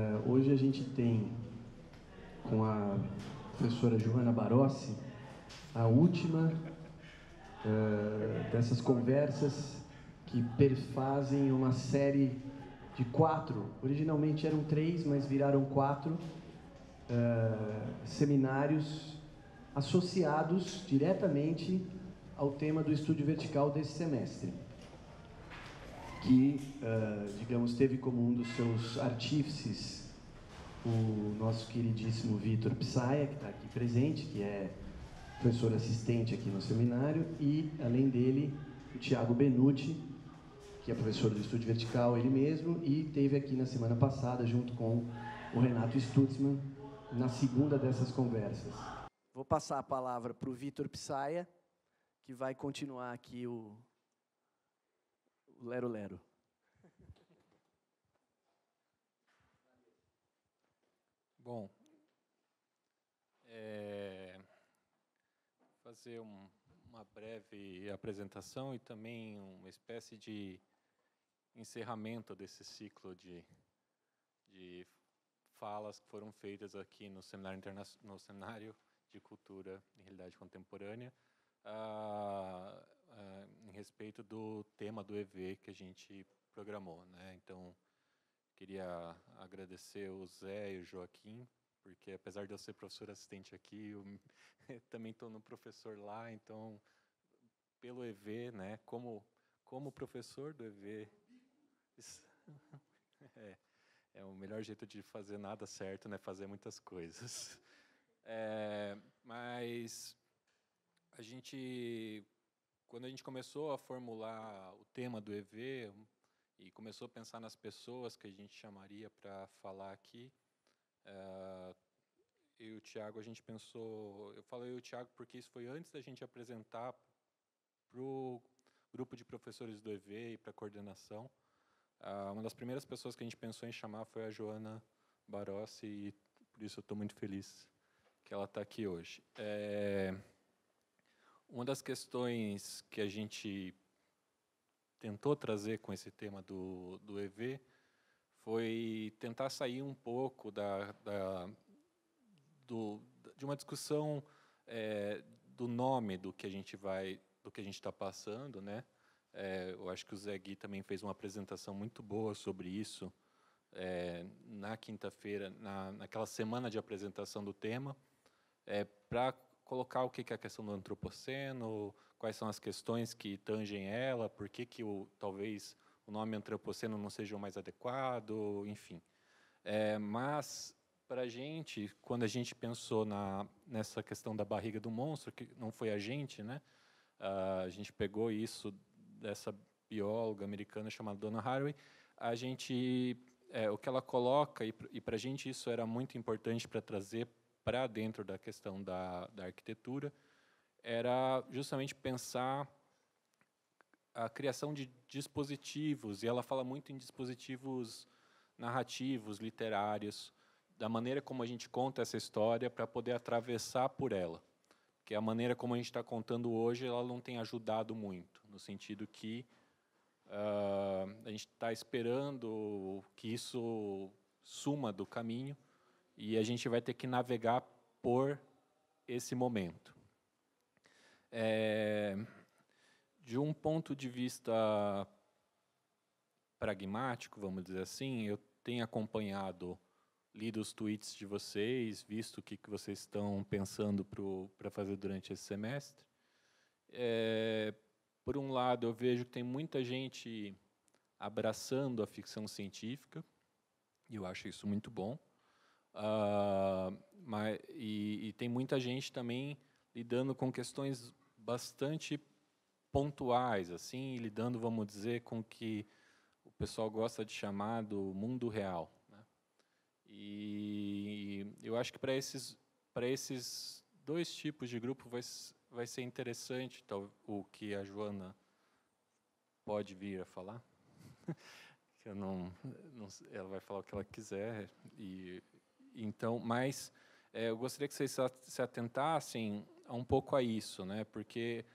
Hoje a gente tem, com a professora Joana Barossi, a última dessas conversas que perfazem uma série de 4, originalmente eram 3, mas viraram 4 seminários associados diretamente ao tema do estúdio vertical desse semestre, que, digamos, teve como um dos seus artífices o nosso queridíssimo Vitor Psaia, que está aqui presente, que é professor assistente aqui no seminário, e, além dele, o Tiago Benucci, que é professor do Estúdio Vertical, ele mesmo, e teve aqui na semana passada, junto com o Renato Stutzman, na segunda dessas conversas. Vou passar a palavra para o Vitor Psaia, que vai continuar aqui o Lero Lero. Bom, fazer uma breve apresentação e também uma espécie de encerramento desse ciclo de falas que foram feitas aqui no Seminário de Cultura e Realidade Contemporânea, em respeito do tema do EV que a gente programou, né? Então, queria agradecer o Zé e o Joaquim, porque apesar de eu ser professor assistente aqui, eu também estou no professor lá, então, pelo EV, né, como professor do EV, é o melhor jeito de fazer nada certo, né, fazer muitas coisas. Mas quando a gente começou a formular o tema do EV, e começou a pensar nas pessoas que a gente chamaria para falar aqui, eu e o Tiago, a gente pensou... Eu falei eu e o Tiago porque isso foi antes da gente apresentar para o grupo de professores do EV e para a coordenação. Uma das primeiras pessoas que a gente pensou em chamar foi a Joana Barossi, e por isso eu estou muito feliz que ela está aqui hoje. Uma das questões que a gente tentou trazer com esse tema do EV foi tentar sair um pouco de uma discussão do nome do que a gente está passando, né? Eu acho que o Zé Gui também fez uma apresentação muito boa sobre isso na quinta-feira, naquela semana de apresentação do tema, para colocar o que é a questão do antropoceno, quais são as questões que tangem ela, por que talvez o nome antropoceno não seja o mais adequado, enfim. Mas, para a gente, quando a gente pensou nessa questão da barriga do monstro, que não foi a gente, né? A gente pegou isso dessa bióloga americana chamada Donna Haraway, o que ela coloca, e para a gente isso era muito importante para trazer para dentro da questão da arquitetura, era justamente pensar a criação de dispositivos, e ela fala muito em dispositivos narrativos, literários, da maneira como a gente conta essa história para poder atravessar por ela. Porque a maneira como a gente está contando hoje, ela não tem ajudado muito, no sentido que a gente está esperando que isso suma do caminho, e a gente vai ter que navegar por esse momento. De um ponto de vista pragmático, vamos dizer assim, eu tenho acompanhado, lido os tweets de vocês, visto o que vocês estão pensando para fazer durante esse semestre. Por um lado, eu vejo que tem muita gente abraçando a ficção científica, e eu acho isso muito bom. E tem muita gente também lidando com questões bastante pontuais, assim, lidando, vamos dizer, com o que o pessoal gosta de chamar do mundo real, né? E eu acho que para esses dois tipos de grupo vai ser interessante o que a Joana pode vir a falar. Que eu não, ela vai falar o que ela quiser, então, mas eu gostaria que vocês se atentassem um pouco a isso, né? Porque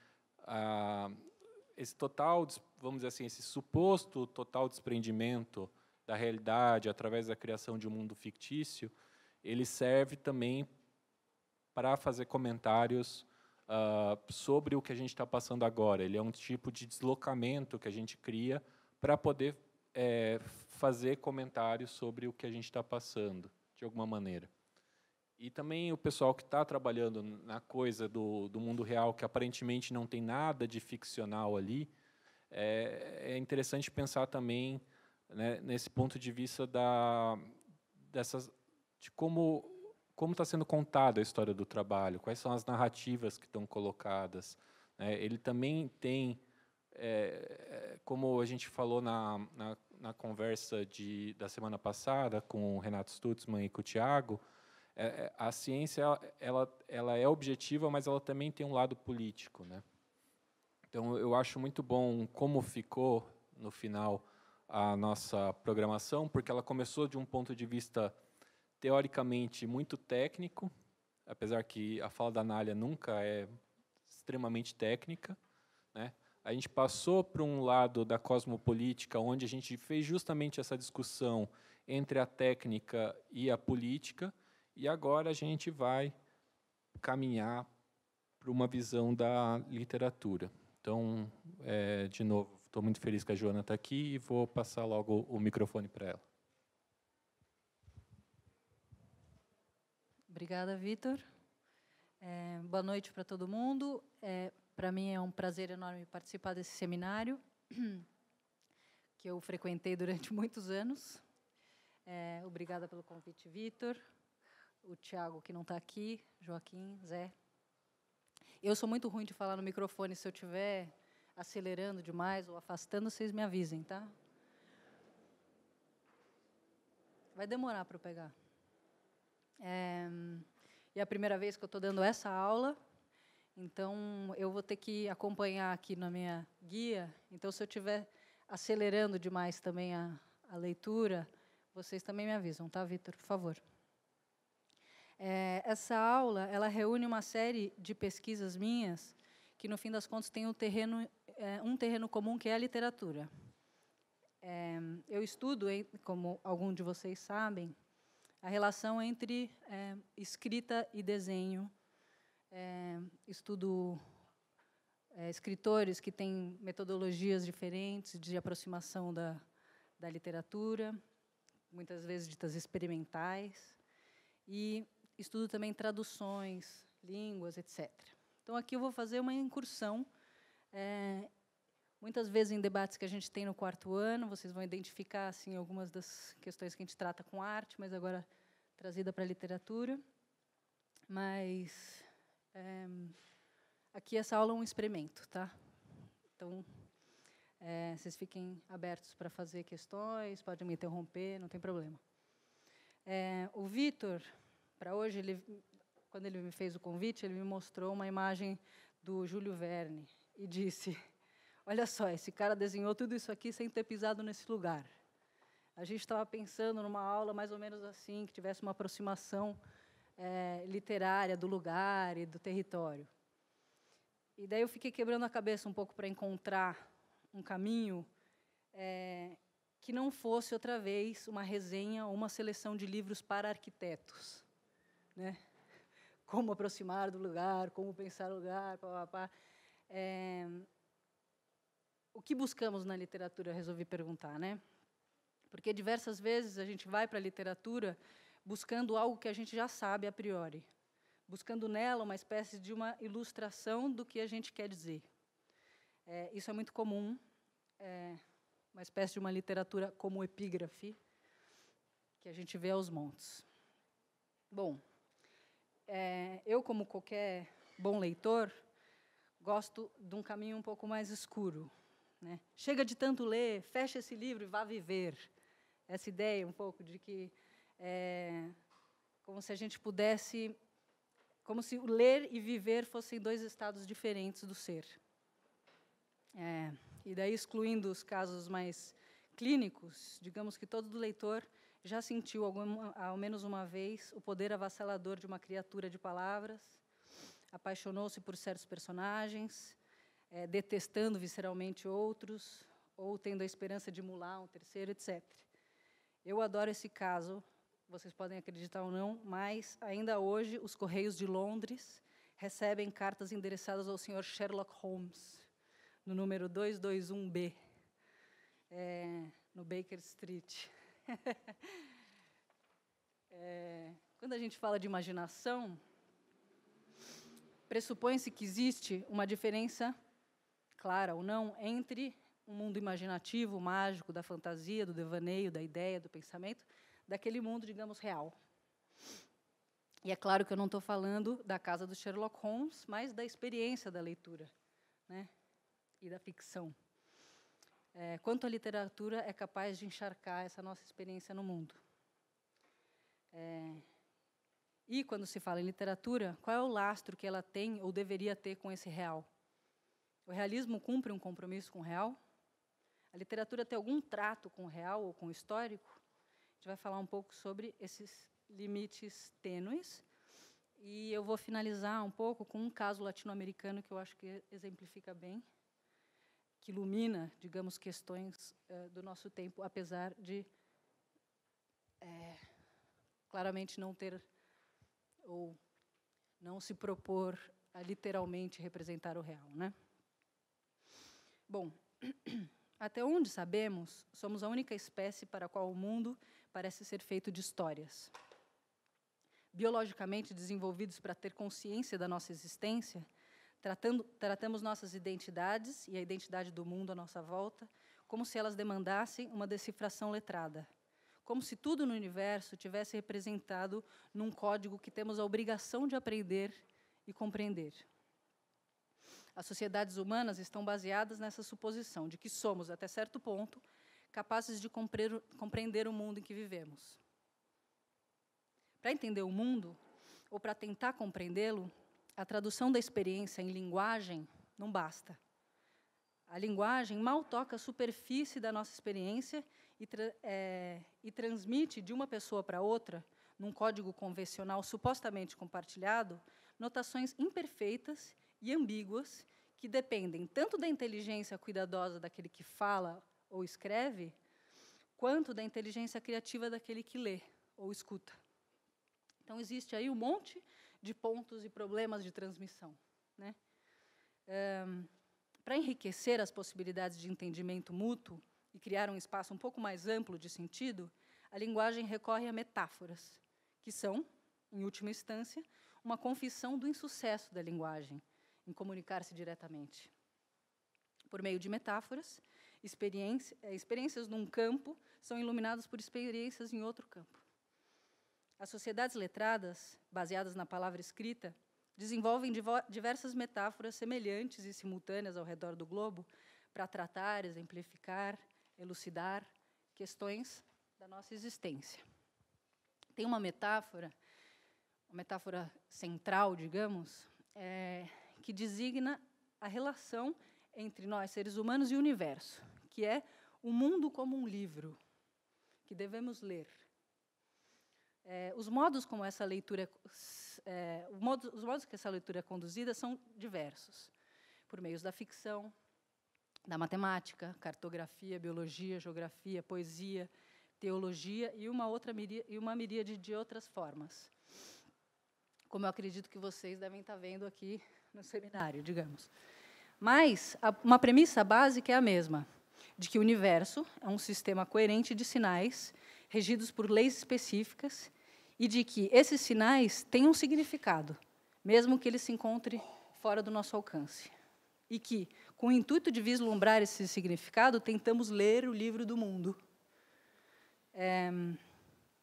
esse total, vamos dizer assim, esse suposto total desprendimento da realidade, através da criação de um mundo fictício, ele serve também para fazer comentários sobre o que a gente está passando agora. Ele é um tipo de deslocamento que a gente cria para poder fazer comentários sobre o que a gente está passando, de alguma maneira. E também o pessoal que está trabalhando na coisa do mundo real, que aparentemente não tem nada de ficcional ali, é interessante pensar também, né, nesse ponto de vista de como está sendo contada a história do trabalho, quais são as narrativas que estão colocadas. Né? Ele também tem, como a gente falou na conversa da semana passada com o Renato Stutzman e com o Tiago, a ciência ela é objetiva, mas ela também tem um lado político, né? Então, eu acho muito bom como ficou, no final, a nossa programação, porque ela começou de um ponto de vista, teoricamente, muito técnico, apesar que a fala da Nália nunca é extremamente técnica, né? A gente passou para um lado da cosmopolítica, onde a gente fez justamente essa discussão entre a técnica e a política, e agora a gente vai caminhar para uma visão da literatura. Então, de novo, estou muito feliz que a Joana está aqui e vou passar logo o microfone para ela. Obrigada, Vitor. Boa noite para todo mundo. Para mim é um prazer enorme participar desse seminário, que eu frequentei durante muitos anos. Obrigada pelo convite, Vitor. O Tiago, que não está aqui, Joaquim, Zé. Eu sou muito ruim de falar no microfone. Se eu estiver acelerando demais ou afastando, vocês me avisem, tá? Vai demorar para eu pegar. E é a primeira vez que eu estou dando essa aula, então eu vou ter que acompanhar aqui na minha guia. Então, se eu estiver acelerando demais também a leitura, vocês também me avisam, tá, Vitor? Por favor. Essa aula, ela reúne uma série de pesquisas minhas que, no fim das contas, tem um terreno comum, que é a literatura. Eu estudo, como alguns de vocês sabem, a relação entre escrita e desenho. Estudo escritores que têm metodologias diferentes de aproximação da literatura, muitas vezes ditas experimentais, e estudo também traduções, línguas, etc. Então, aqui eu vou fazer uma incursão, muitas vezes em debates que a gente tem no 4º ano, vocês vão identificar assim, algumas das questões que a gente trata com arte, mas agora trazida para a literatura. Mas aqui essa aula é um experimento, tá? Então, vocês fiquem abertos para fazer questões, podem me interromper, não tem problema. O Vitor, para hoje, quando ele me fez o convite, ele me mostrou uma imagem do Júlio Verne e disse: olha só, esse cara desenhou tudo isso aqui sem ter pisado nesse lugar. A gente estava pensando numa aula mais ou menos assim, que tivesse uma aproximação literária do lugar e do território. E daí eu fiquei quebrando a cabeça um pouco para encontrar um caminho que não fosse, outra vez, uma resenha ou uma seleção de livros para arquitetos. Né? Como aproximar do lugar, como pensar o lugar, papapá. O que buscamos na literatura, resolvi perguntar, né? Porque diversas vezes a gente vai para a literatura buscando algo que a gente já sabe a priori, buscando nela uma espécie de uma ilustração do que a gente quer dizer. Isso é muito comum, uma espécie de uma literatura como epígrafe, que a gente vê aos montes. Bom, eu, como qualquer bom leitor, gosto de um caminho um pouco mais escuro. Né? Chega de tanto ler, fecha esse livro e vá viver. Essa ideia um pouco de que como se a gente pudesse, como se o ler e viver fossem dois estados diferentes do ser. E daí, excluindo os casos mais clínicos, digamos que todo leitor já sentiu, ao menos uma vez, o poder avassalador de uma criatura de palavras, apaixonou-se por certos personagens, detestando visceralmente outros, ou tendo a esperança de emular um terceiro, etc. Eu adoro esse caso, vocês podem acreditar ou não, mas ainda hoje os Correios de Londres recebem cartas endereçadas ao Sr. Sherlock Holmes, no número 221B, no Baker Street. Quando a gente fala de imaginação, pressupõe-se que existe uma diferença, clara ou não, entre um mundo imaginativo, mágico, da fantasia, do devaneio, da ideia, do pensamento, daquele mundo, digamos, real. E é claro que eu não estou falando da casa do Sherlock Holmes, mas da experiência da leitura, né, e da ficção. Quanto a literatura é capaz de encharcar essa nossa experiência no mundo. E, quando se fala em literatura, qual é o lastro que ela tem ou deveria ter com esse real? O realismo cumpre um compromisso com o real? A literatura tem algum trato com o real ou com o histórico? A gente vai falar um pouco sobre esses limites tênues. E eu vou finalizar um pouco com um caso latino-americano que eu acho que exemplifica bem, que ilumina, digamos, questões do nosso tempo, apesar de claramente não ter ou não se propor a literalmente representar o real, né? Bom, até onde sabemos, somos a única espécie para a qual o mundo parece ser feito de histórias. Biologicamente desenvolvidos para ter consciência da nossa existência, tratamos nossas identidades e a identidade do mundo à nossa volta como se elas demandassem uma decifração letrada, como se tudo no universo tivesse representado num código que temos a obrigação de aprender e compreender. As sociedades humanas estão baseadas nessa suposição de que somos, até certo ponto, capazes de compreender o mundo em que vivemos. Para entender o mundo, ou para tentar compreendê-lo, a tradução da experiência em linguagem não basta. A linguagem mal toca a superfície da nossa experiência e transmite de uma pessoa para outra, num código convencional supostamente compartilhado, notações imperfeitas e ambíguas que dependem tanto da inteligência cuidadosa daquele que fala ou escreve, quanto da inteligência criativa daquele que lê ou escuta. Então, existe aí um monte de pontos e problemas de transmissão, né? Para enriquecer as possibilidades de entendimento mútuo e criar um espaço um pouco mais amplo de sentido, a linguagem recorre a metáforas, que são, em última instância, uma confissão do insucesso da linguagem em comunicar-se diretamente. Por meio de metáforas, experiências num campo são iluminadas por experiências em outro campo. As sociedades letradas, baseadas na palavra escrita, desenvolvem diversas metáforas semelhantes e simultâneas ao redor do globo para tratar, exemplificar, elucidar questões da nossa existência. Tem uma metáfora central, digamos, que designa a relação entre nós, seres humanos, e o universo, que é o mundo como um livro que devemos ler. Os modos como essa leitura os modos que essa leitura é conduzida são diversos, por meios da ficção, da matemática, cartografia, biologia, geografia, poesia, teologia e uma miríade de outras formas, como eu acredito que vocês devem estar vendo aqui no seminário, digamos. Mas uma premissa básica é a mesma, de que o universo é um sistema coerente de sinais regidos por leis específicas e de que esses sinais têm um significado, mesmo que ele se encontre fora do nosso alcance. E que, com o intuito de vislumbrar esse significado, tentamos ler o livro do mundo.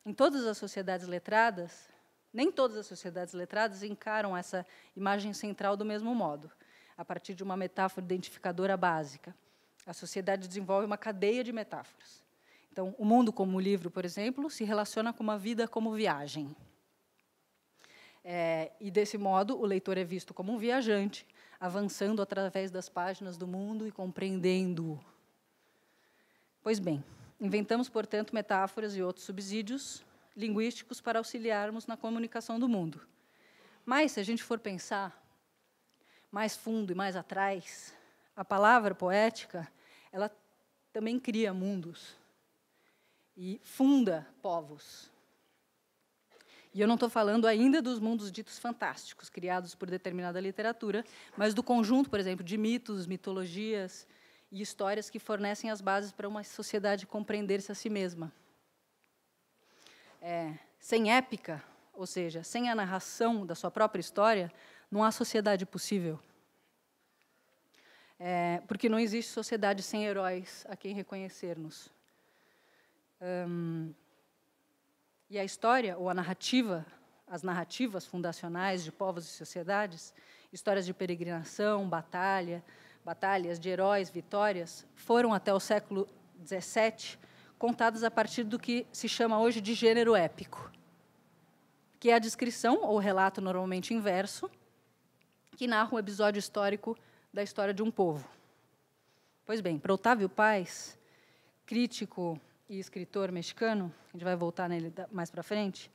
Em todas as sociedades letradas, nem todas as sociedades letradas encaram essa imagem central do mesmo modo, a partir de uma metáfora identificadora básica. A sociedade desenvolve uma cadeia de metáforas. Então, o mundo como livro, por exemplo, se relaciona com uma vida como viagem. E, desse modo, o leitor é visto como um viajante, avançando através das páginas do mundo e compreendendo-o. Pois bem, inventamos, portanto, metáforas e outros subsídios linguísticos para auxiliarmos na comunicação do mundo. Mas, se a gente for pensar mais fundo e mais atrás, a palavra poética, ela também cria mundos. e funda povos. E eu não estou falando ainda dos mundos ditos fantásticos, criados por determinada literatura, mas do conjunto, por exemplo, de mitos, mitologias e histórias que fornecem as bases para uma sociedade compreender-se a si mesma. Sem épica, ou seja, sem a narração da sua própria história, não há sociedade possível. Porque não existe sociedade sem heróis a quem reconhecer-nos. E a história, ou a narrativa, as narrativas fundacionais de povos e sociedades, histórias de peregrinação, batalhas de heróis, vitórias, foram até o século XVII contadas a partir do que se chama hoje de gênero épico, que é a descrição, ou relato normalmente inverso, que narra um episódio histórico da história de um povo. Pois bem, para Otávio Paz, crítico e escritor mexicano, a gente vai voltar nele mais para frente,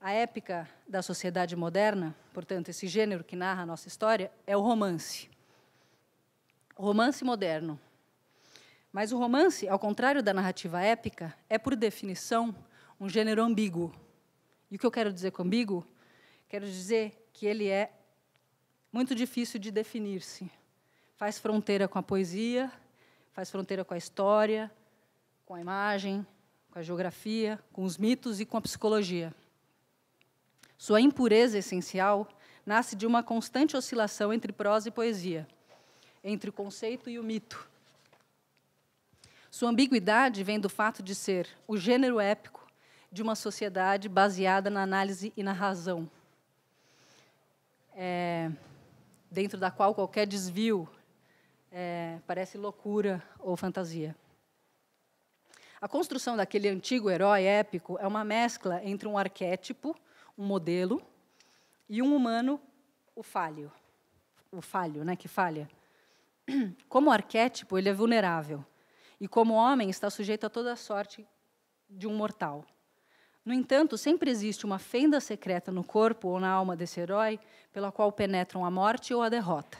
a épica da sociedade moderna, portanto, esse gênero que narra a nossa história, é o romance. O romance moderno. Mas o romance, ao contrário da narrativa épica, é, por definição, um gênero ambíguo. E o que eu quero dizer com ambíguo? Quero dizer que ele é muito difícil de definir-se. Faz fronteira com a poesia, faz fronteira com a história, com a imagem, com a geografia, com os mitos e com a psicologia. Sua impureza essencial nasce de uma constante oscilação entre prosa e poesia, entre o conceito e o mito. Sua ambiguidade vem do fato de ser o gênero épico de uma sociedade baseada na análise e na razão, dentro da qual qualquer desvio parece loucura ou fantasia. A construção daquele antigo herói épico é uma mescla entre um arquétipo, um modelo, e um humano, o falho, né, que falha. Como arquétipo, ele é vulnerável, e como homem está sujeito a toda a sorte de um mortal. No entanto, sempre existe uma fenda secreta no corpo ou na alma desse herói pela qual penetram a morte ou a derrota.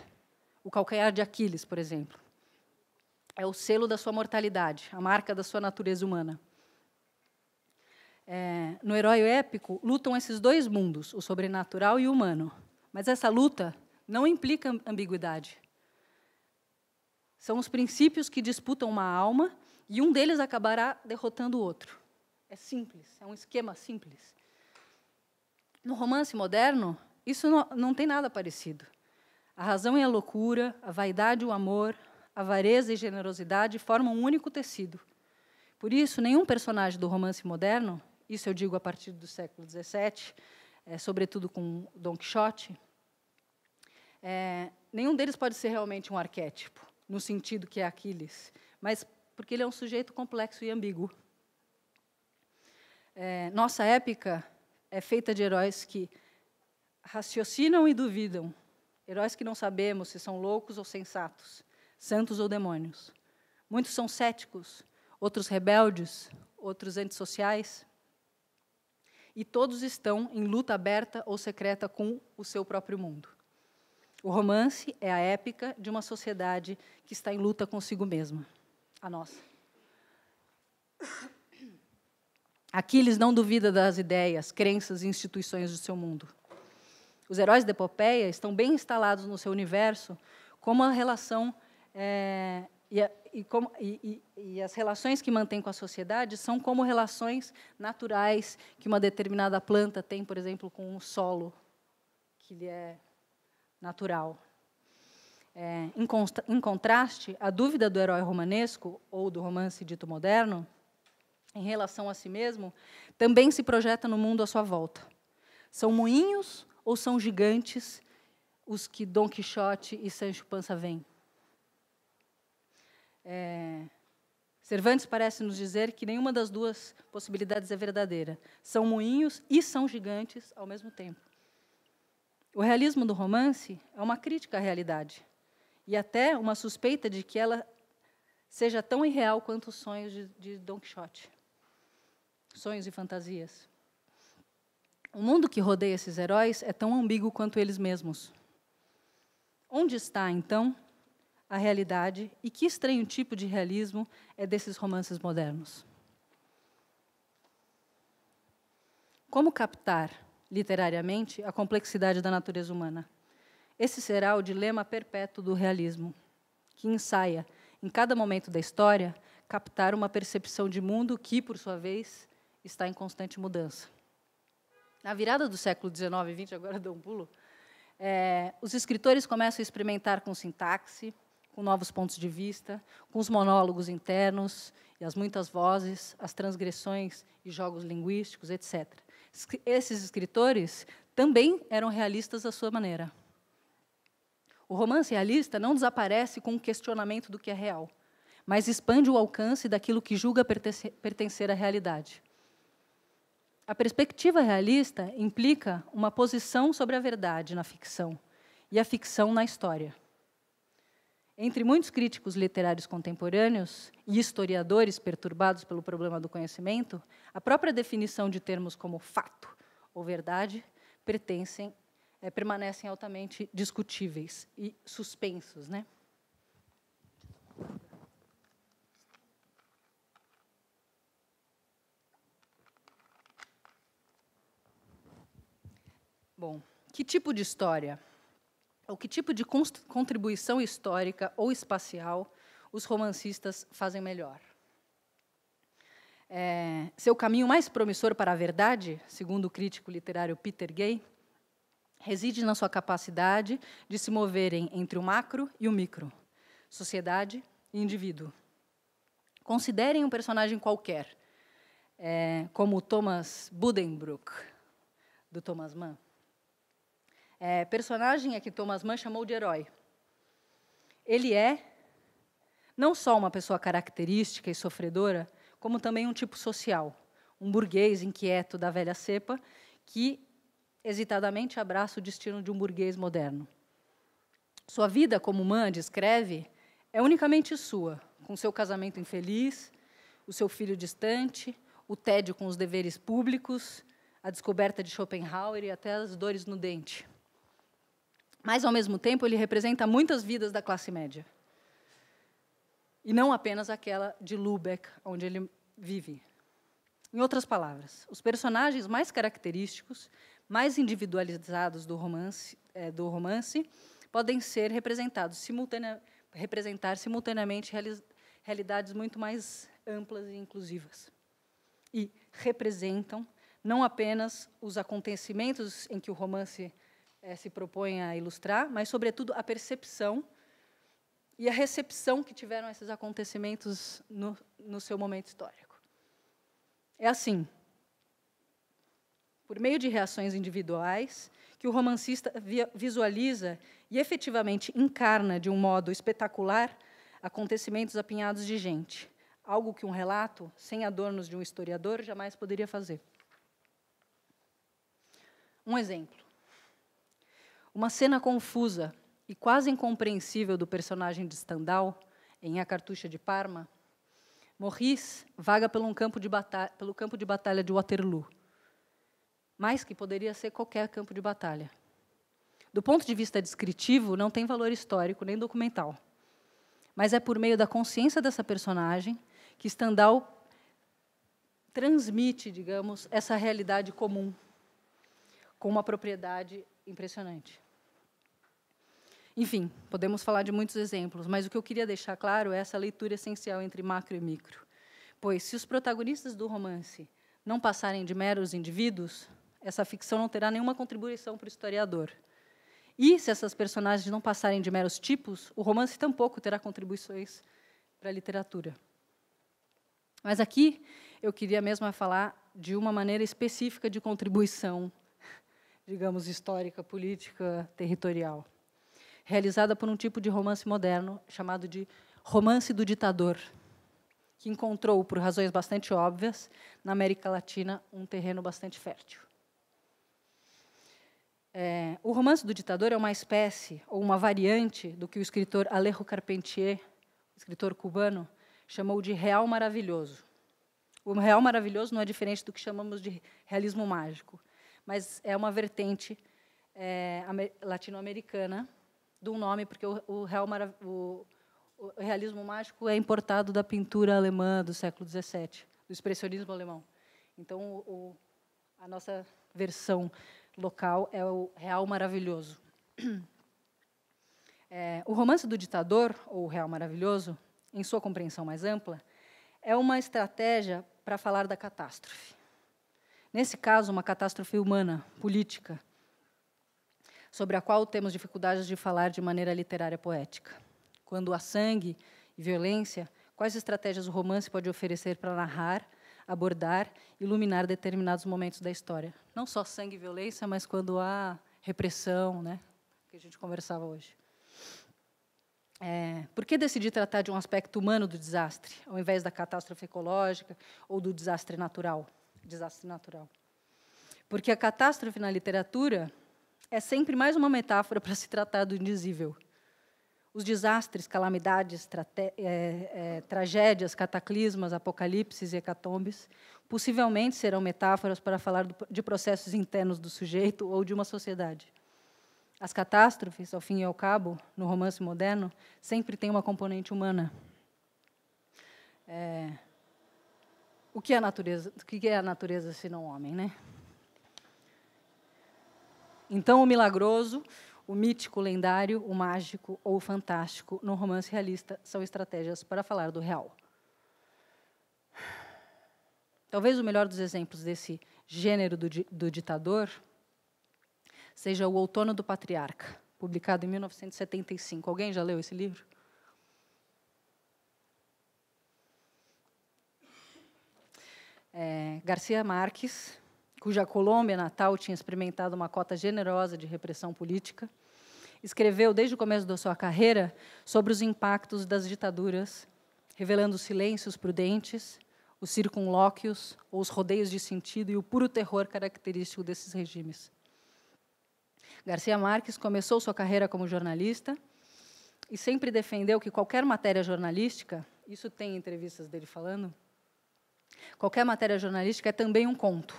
O calcanhar de Aquiles, por exemplo. É o selo da sua mortalidade, a marca da sua natureza humana. No herói épico, lutam esses dois mundos, o sobrenatural e o humano. Mas essa luta não implica ambiguidade. São os princípios que disputam uma alma e um deles acabará derrotando o outro. É simples, é um esquema simples. No romance moderno, isso não tem nada parecido. A razão e a loucura, a vaidade e o amor, a avareza e generosidade formam um único tecido. Por isso, nenhum personagem do romance moderno, isso eu digo a partir do século XVII, sobretudo com Dom Quixote, nenhum deles pode ser realmente um arquétipo, no sentido que é Aquiles, mas porque ele é um sujeito complexo e ambíguo. Nossa épica é feita de heróis que raciocinam e duvidam, heróis que não sabemos se são loucos ou sensatos, santos ou demônios. Muitos são céticos, outros rebeldes, outros antissociais, e todos estão em luta aberta ou secreta com o seu próprio mundo. O romance é a épica de uma sociedade que está em luta consigo mesma, a nossa. Aquiles não duvida das ideias, crenças e instituições do seu mundo. Os heróis da epopeia estão bem instalados no seu universo, como a relação e as relações que mantém com a sociedade são como relações naturais que uma determinada planta tem, por exemplo, com o solo, que lhe é natural. Em contraste, a dúvida do herói romanesco, ou do romance dito moderno, em relação a si mesmo, também se projeta no mundo à sua volta. São moinhos ou são gigantes os que Dom Quixote e Sancho Panza veem? Cervantes parece nos dizer que nenhuma das duas possibilidades é verdadeira. São moinhos e são gigantes ao mesmo tempo. O realismo do romance é uma crítica à realidade e até uma suspeita de que ela seja tão irreal quanto os sonhos de Dom Quixote. Sonhos e fantasias. O mundo que rodeia esses heróis é tão ambíguo quanto eles mesmos. Onde está, então, a realidade e que estranho tipo de realismo é desses romances modernos? como captar, literariamente, a complexidade da natureza humana? Esse será o dilema perpétuo do realismo, que ensaia, em cada momento da história, captar uma percepção de mundo que, por sua vez, está em constante mudança. Na virada do século XIX e XX, agora dou um pulo, os escritores começam a experimentar com sintaxe, com novos pontos de vista, com os monólogos internos e as muitas vozes, as transgressões e jogos linguísticos, etc. Esses escritores também eram realistas à sua maneira. O romance realista não desaparece com o questionamento do que é real, mas expande o alcance daquilo que julga pertencer à realidade. A perspectiva realista implica uma posição sobre a verdade na ficção e a ficção na história. Entre muitos críticos literários contemporâneos e historiadores perturbados pelo problema do conhecimento, a própria definição de termos como fato ou verdade permanecem altamente discutíveis e suspensos, né? Bom, que tipo de história, ou que tipo de contribuição histórica ou espacial os romancistas fazem melhor? Seu caminho mais promissor para a verdade, segundo o crítico literário Peter Gay, reside na sua capacidade de se moverem entre o macro e o micro, sociedade e indivíduo. Considerem um personagem qualquer, como Thomas Buddenbrook, do Thomas Mann. Personagem a que Thomas Mann chamou de herói. Ele é não só uma pessoa característica e sofredora, como também um tipo social, um burguês inquieto da velha cepa que hesitadamente abraça o destino de um burguês moderno. Sua vida, como Mann descreve, é unicamente sua, com seu casamento infeliz, o seu filho distante, o tédio com os deveres públicos, a descoberta de Schopenhauer e até as dores no dente. Mas, ao mesmo tempo, ele representa muitas vidas da classe média. E não apenas aquela de Lübeck, onde ele vive. Em outras palavras, os personagens mais característicos, mais individualizados do romance podem ser representar simultaneamente realidades muito mais amplas e inclusivas. E representam não apenas os acontecimentos em que o romance se propõe a ilustrar, mas, sobretudo, a percepção e a recepção que tiveram esses acontecimentos no seu momento histórico. É assim, por meio de reações individuais, que o romancista visualiza e efetivamente encarna de um modo espetacular acontecimentos apinhados de gente, algo que um relato, sem adornos de um historiador, jamais poderia fazer. Um exemplo. Uma cena confusa e quase incompreensível do personagem de Stendhal, em A Cartucha de Parma, Maurice vaga pelo campo de batalha de Waterloo, mas que poderia ser qualquer campo de batalha. Do ponto de vista descritivo, não tem valor histórico nem documental, mas é por meio da consciência dessa personagem que Stendhal transmite, digamos, essa realidade comum, com uma propriedade impressionante. Enfim, podemos falar de muitos exemplos, mas o que eu queria deixar claro é essa leitura essencial entre macro e micro. Pois, se os protagonistas do romance não passarem de meros indivíduos, essa ficção não terá nenhuma contribuição para o historiador. E, se essas personagens não passarem de meros tipos, o romance tampouco terá contribuições para a literatura. Mas aqui eu queria mesmo falar de uma maneira específica de contribuição, digamos, histórica, política, territorial, realizada por um tipo de romance moderno chamado de romance do ditador, que encontrou, por razões bastante óbvias, na América Latina, um terreno bastante fértil. O romance do ditador é uma espécie, ou uma variante, do que o escritor Alejo Carpentier, escritor cubano, chamou de real maravilhoso. O real maravilhoso não é diferente do que chamamos de realismo mágico, mas é uma vertente latino-americana do nome, porque o realismo mágico é importado da pintura alemã do século XVII, do expressionismo alemão. Então, A nossa versão local é o Real Maravilhoso. O romance do ditador, ou o Real Maravilhoso, em sua compreensão mais ampla, é uma estratégia para falar da catástrofe. Nesse caso, uma catástrofe humana, política, sobre a qual temos dificuldades de falar de maneira literária poética. Quando há sangue e violência, quais estratégias o romance pode oferecer para narrar, abordar, iluminar determinados momentos da história? Não só sangue e violência, mas quando há repressão, né, que a gente conversava hoje. Por que decidir tratar de um aspecto humano do desastre, ao invés da catástrofe ecológica ou do desastre natural? Porque a catástrofe na literatura é sempre mais uma metáfora para se tratar do indizível. Os desastres, calamidades, tragédias, cataclismas, apocalipses e hecatombes possivelmente serão metáforas para falar de processos internos do sujeito ou de uma sociedade. As catástrofes, ao fim e ao cabo, no romance moderno, sempre têm uma componente humana. O que é a natureza se não homem, né? Então, o milagroso, o mítico, o lendário, o mágico ou o fantástico no romance realista são estratégias para falar do real. Talvez o melhor dos exemplos desse gênero do ditador seja O Outono do Patriarca, publicado em 1975. Alguém já leu esse livro? Garcia Marques, cuja Colômbia natal tinha experimentado uma cota generosa de repressão política, escreveu, desde o começo da sua carreira, sobre os impactos das ditaduras, revelando os silêncios prudentes, os circunlóquios, ou os rodeios de sentido e o puro terror característico desses regimes. Garcia Marques começou sua carreira como jornalista e sempre defendeu que qualquer matéria jornalística, isso tem entrevistas dele falando, qualquer matéria jornalística é também um conto,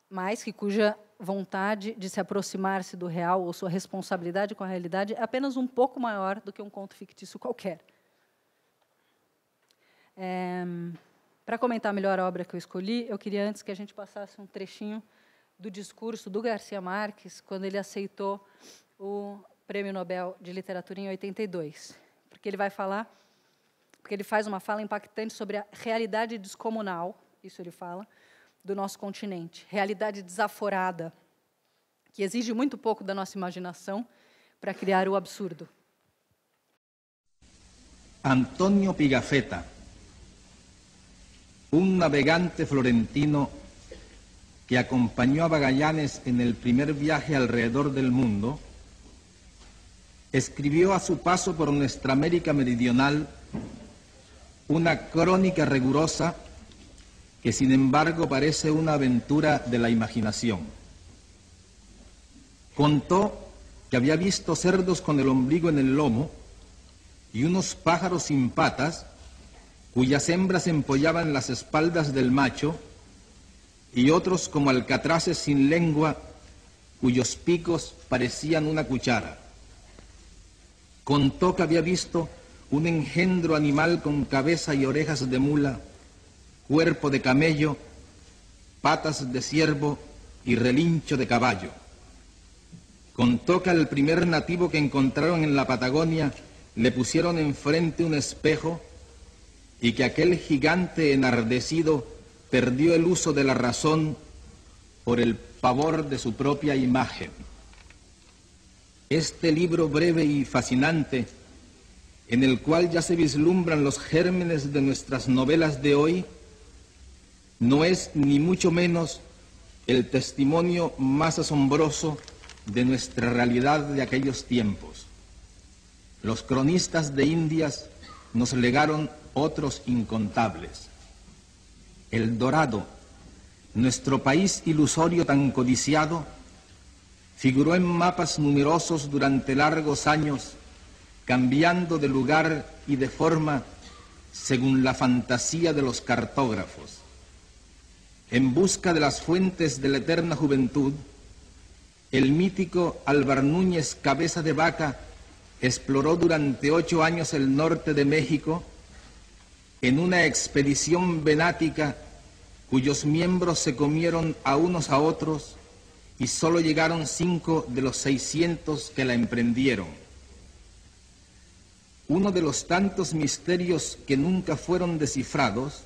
mas cuja vontade de se aproximar-se do real ou sua responsabilidade com a realidade é apenas um pouco maior do que um conto fictício qualquer. Para comentar melhor a obra que eu escolhi, eu queria antes que a gente passasse um trechinho do discurso do Garcia Marques, quando ele aceitou o Prêmio Nobel de Literatura em 82. Porque ele faz uma fala impactante sobre a realidade descomunal, isso ele fala, do nosso continente. Realidade desaforada, que exige muito pouco da nossa imaginação para criar o absurdo. Antonio Pigafetta, un navegante florentino que acompañó a Magallanes en el primer viaje alrededor del mundo, escribió a su paso por nuestra América meridional una crónica rigurosa que sin embargo parece una aventura de la imaginación. Contó que había visto cerdos con el ombligo en el lomo y unos pájaros sin patas cuyas hembras empollaban las espaldas del macho y otros como alcatraces sin lengua cuyos picos parecían una cuchara. Contó que había visto un engendro animal con cabeza y orejas de mula, cuerpo de camello, patas de ciervo y relincho de caballo. Contó que al primer nativo que encontraron en la Patagonia le pusieron enfrente un espejo y que aquel gigante enardecido perdió el uso de la razón por el pavor de su propia imagen. Este libro breve y fascinante, en el cual ya se vislumbran los gérmenes de nuestras novelas de hoy, no es ni mucho menos el testimonio más asombroso de nuestra realidad de aquellos tiempos. Los cronistas de Indias nos legaron otros incontables. El Dorado, nuestro país ilusorio tan codiciado, figuró en mapas numerosos durante largos años, cambiando de lugar y de forma según la fantasía de los cartógrafos. En busca de las fuentes de la eterna juventud, el mítico Álvar Núñez Cabeza de Vaca exploró durante 8 años el norte de México en una expedición venática cuyos miembros se comieron a unos a otros y solo llegaron 5 de los 600 que la emprendieron. Uno de los tantos misterios que nunca fueron descifrados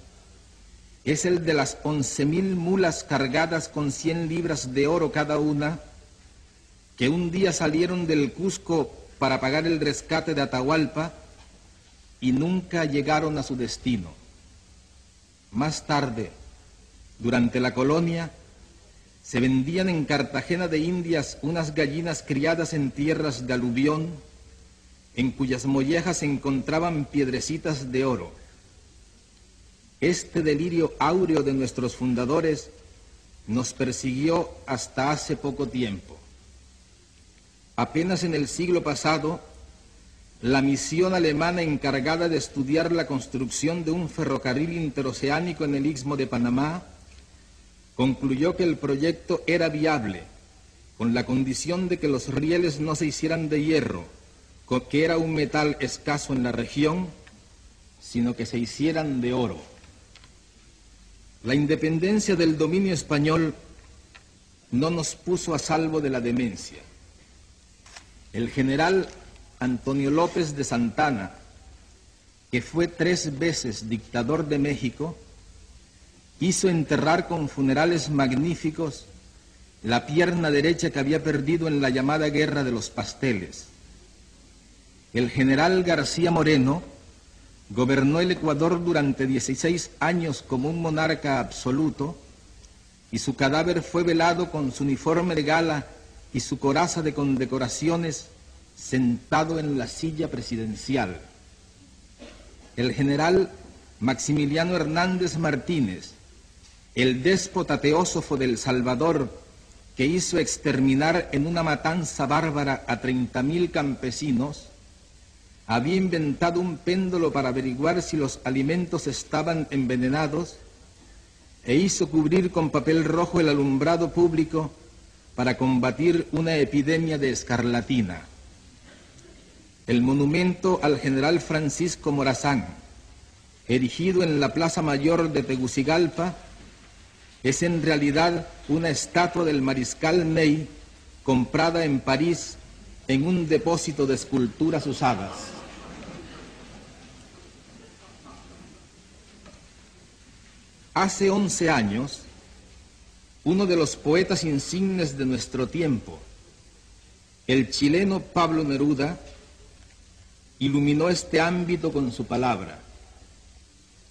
es el de las 11.000 mulas cargadas con 100 libras de oro cada una, que un día salieron del Cusco para pagar el rescate de Atahualpa y nunca llegaron a su destino. Más tarde, durante la colonia, se vendían en Cartagena de Indias unas gallinas criadas en tierras de aluvión, en cuyas mollejas se encontraban piedrecitas de oro. Este delirio áureo de nuestros fundadores nos persiguió hasta hace poco tiempo. Apenas en el siglo pasado, la misión alemana encargada de estudiar la construcción de un ferrocarril interoceánico en el Istmo de Panamá concluyó que el proyecto era viable, con la condición de que los rieles no se hicieran de hierro, que era un metal escaso en la región, sino que se hicieran de oro. La independencia del dominio español no nos puso a salvo de la demencia. El general Antonio López de Santana, que fue 3 veces dictador de México, hizo enterrar con funerales magníficos la pierna derecha que había perdido en la llamada Guerra de los Pasteles. El general García Moreno gobernó el Ecuador durante 16 años como un monarca absoluto y su cadáver fue velado con su uniforme de gala y su coraza de condecoraciones sentado en la silla presidencial. El general Maximiliano Hernández Martínez, el déspota teósofo del Salvador, que hizo exterminar en una matanza bárbara a 30.000 campesinos, había inventado un péndulo para averiguar si los alimentos estaban envenenados e hizo cubrir con papel rojo el alumbrado público para combatir una epidemia de escarlatina. El monumento al general Francisco Morazán, erigido en la Plaza Mayor de Tegucigalpa, es en realidad una estatua del mariscal Ney comprada en París en un depósito de esculturas usadas. Hace 11 años, uno de los poetas insignes de nuestro tiempo, el chileno Pablo Neruda, iluminó este ámbito con su palabra.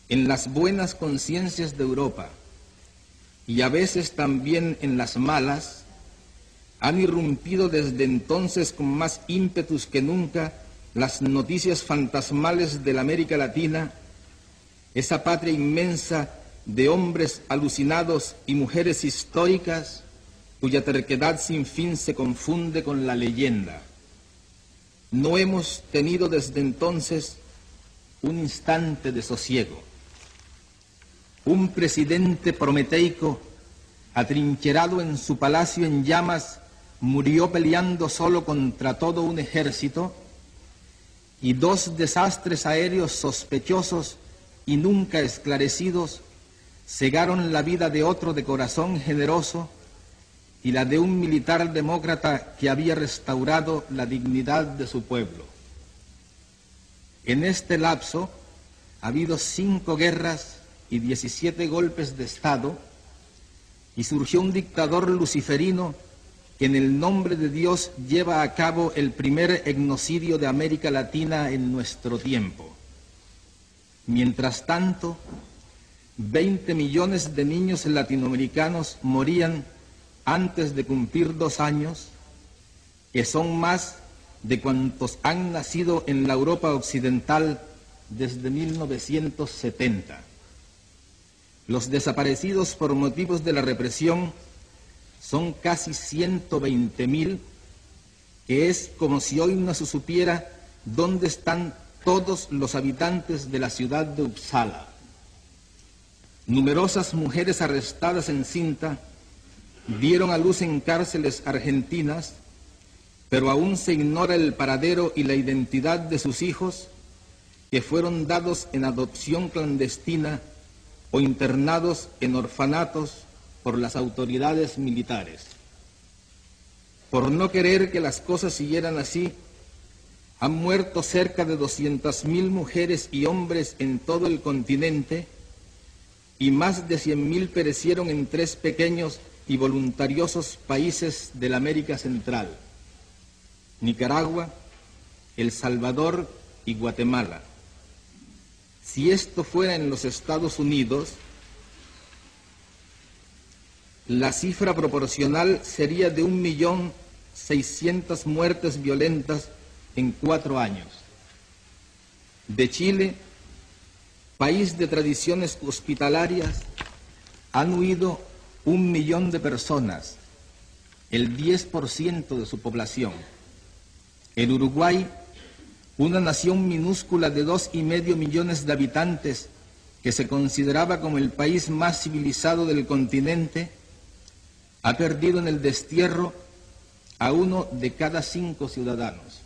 En las buenas conciencias de Europa, y a veces también en las malas, han irrumpido desde entonces con más ímpetus que nunca las noticias fantasmales de la América Latina, esa patria inmensa de hombres alucinados y mujeres históricas cuya terquedad sin fin se confunde con la leyenda. No hemos tenido desde entonces un instante de sosiego. Un presidente prometeico, atrincherado en su palacio en llamas, murió peleando solo contra todo un ejército, y 2 desastres aéreos sospechosos y nunca esclarecidos cegaron la vida de otro de corazón generoso y la de un militar demócrata que había restaurado la dignidad de su pueblo. En este lapso ha habido 5 guerras y 17 golpes de Estado, y surgió un dictador luciferino que en el nombre de Dios lleva a cabo el primer etnocidio de América Latina en nuestro tiempo. Mientras tanto, 20 millones de niños latinoamericanos morían antes de cumplir 2 años, que son más de cuantos han nacido en la Europa occidental desde 1970. Los desaparecidos por motivos de la represión son casi 120.000, que es como si hoy no se supiera dónde están todos los habitantes de la ciudad de Uppsala. Numerosas mujeres arrestadas en cinta dieron a luz en cárceles argentinas, pero aún se ignora el paradero y la identidad de sus hijos, que fueron dados en adopción clandestina o internados en orfanatos por las autoridades militares. Por no querer que las cosas siguieran así, han muerto cerca de 200.000 mujeres y hombres en todo el continente y más de 100.000 perecieron en 3 pequeños y voluntariosos países de la América Central: Nicaragua, El Salvador y Guatemala. Si esto fuera en los Estados Unidos, la cifra proporcional sería de 1.600.000 muertes violentas en 4 años. De Chile, país de tradiciones hospitalarias, han huido 1 millón de personas, el 10% de su población. El Uruguay, una nación minúscula de 2,5 millones de habitantes que se consideraba como el país más civilizado del continente, ha perdido en el destierro a 1 de cada 5 ciudadanos.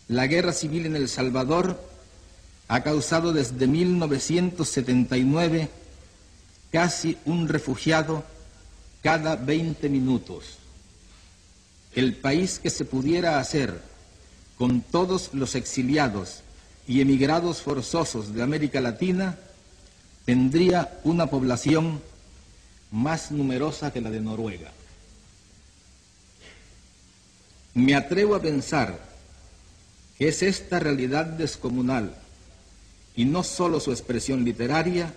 La guerra civil en El Salvador ha causado desde 1979 casi un refugiado cada 20 minutos. El país que se pudiera hacer con todos los exiliados y emigrados forzosos de América Latina tendría una población más numerosa que la de Noruega. Me atrevo a pensar que es esta realidad descomunal, y no solo su expresión literaria,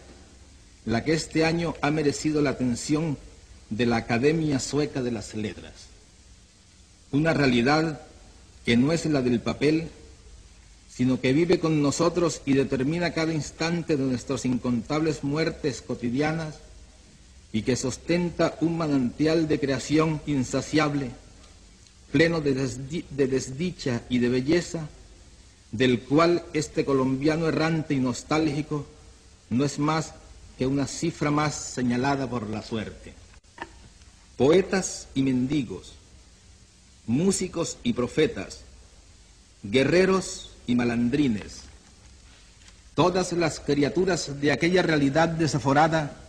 la que este año ha merecido la atención de la Academia Sueca de las Letras. Una realidad que no es la del papel, sino que vive con nosotros y determina cada instante de nuestras incontables muertes cotidianas y que sostenta un manantial de creación insaciable, pleno de desdicha y de belleza, del cual este colombiano errante y nostálgico no es más que una cifra más señalada por la suerte. Poetas y mendigos, músicos y profetas, guerreros y malandrines, todas las criaturas de aquella realidad desaforada,